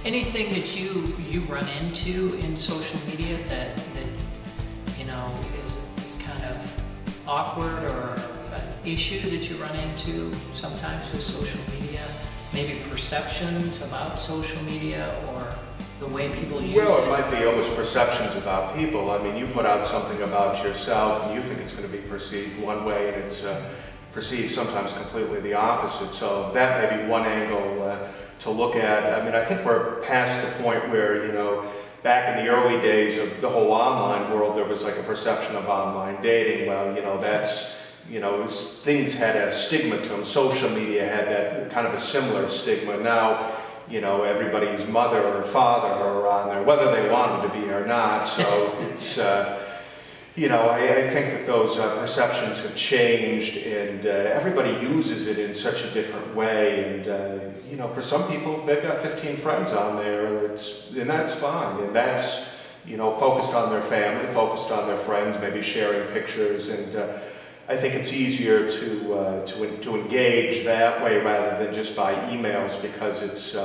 Anything that you run into in social media that you know is kind of awkward, or an issue that you run into sometimes with social media? Maybe perceptions about social media or the way people use it? Well, it might be almost perceptions about people. I mean, you put out something about yourself and you think it's going to be perceived one way, and it's perceived sometimes completely the opposite. So that may be one angle to look at. I mean, I think we're past the point where, you know, back in the early days of the whole online world, there was like a perception of online dating. Well, you know, that's, you know, things had a stigma to them. Social media had that kind of a similar stigma. Now, you know, everybody's mother or father are on there, whether they want them to be or not. So it's, you know, I think that those perceptions have changed, and everybody uses it in such a different way. And, you know, for some people, they've got 15 friends on there, and that's fine. And that's, you know, focused on their family, focused on their friends, maybe sharing pictures. And I think it's easier to engage that way rather than just by emails, because it's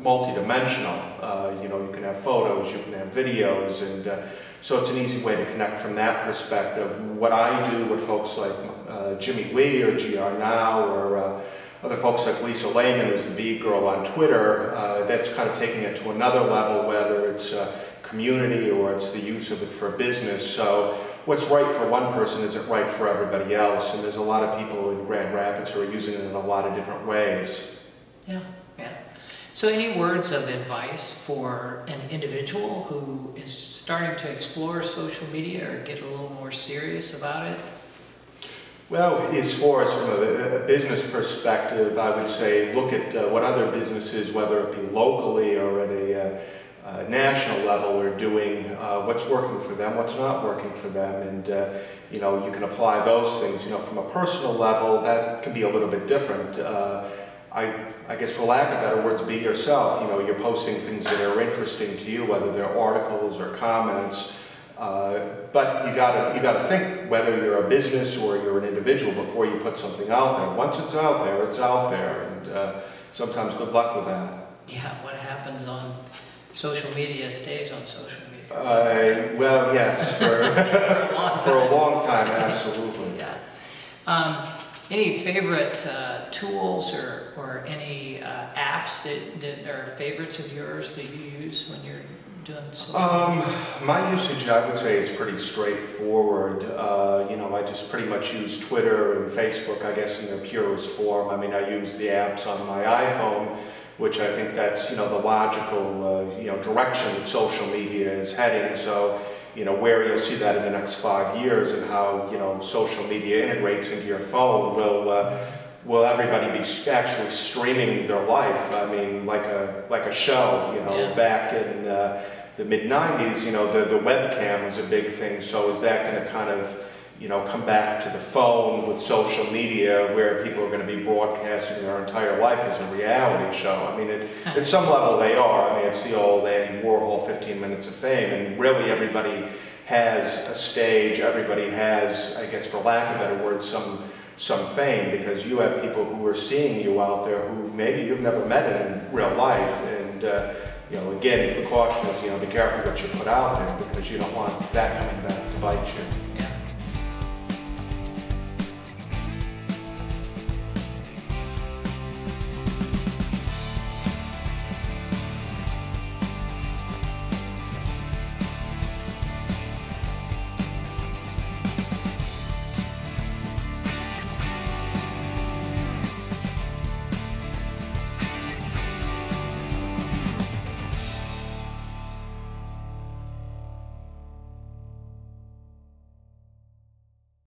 multi-dimensional. You know, you can have photos, you can have videos, and so it's an easy way to connect from that perspective. What I do with folks like Jimmy Lee or GR Now, or other folks like Lisa Lehman, who's the Bee Girl on Twitter, that's kind of taking it to another level, whether it's community or it's the use of it for business. So what's right for one person isn't right for everybody else, and there's a lot of people in Grand Rapids who are using it in a lot of different ways. Yeah, yeah. So any words of advice for an individual who is starting to explore social media or get a little more serious about it? Well, as far as from a business perspective, I would say look at what other businesses, whether it be locally or at a national level, are doing, what's working for them, what's not working for them, and you know, you can apply those things. You know, from a personal level, that can be a little bit different. I guess, for lack of better words, be yourself. You know, you're posting things that are interesting to you, whether they're articles or comments. But you gotta think whether you're a business or you're an individual before you put something out there. Once it's out there, it's out there, and sometimes good luck with that. Yeah, what happens on social media stays on social media. Well, yes, for a long time, absolutely. Yeah. Any favorite tools or any apps that are favorites of yours that you use when you're doing social media? My usage, I would say, is pretty straightforward. You know, I just pretty much use Twitter and Facebook, I guess, in their purest form. I mean, I use the apps on my iPhone, which I think that's, you know, the logical, you know, direction that social media is heading. So, you know, where you'll see that in the next 5 years, and how, you know, social media integrates into your phone, will everybody be actually streaming their life? I mean, like a show, you know. Yeah. Back in the mid-90s, you know, the webcam was a big thing. So is that going to kind of, you know, come back to the phone with social media, where people are going to be broadcasting their entire life as a reality show? I mean, at some level they are. I mean, it's the old Andy Warhol 15 minutes of fame, and really everybody has a stage, everybody has, I guess, for lack of better words, some fame, because you have people who are seeing you out there who maybe you've never met in real life. And you know, again, the caution is, you know, be careful what you put out there, because you don't want that coming back to bite you.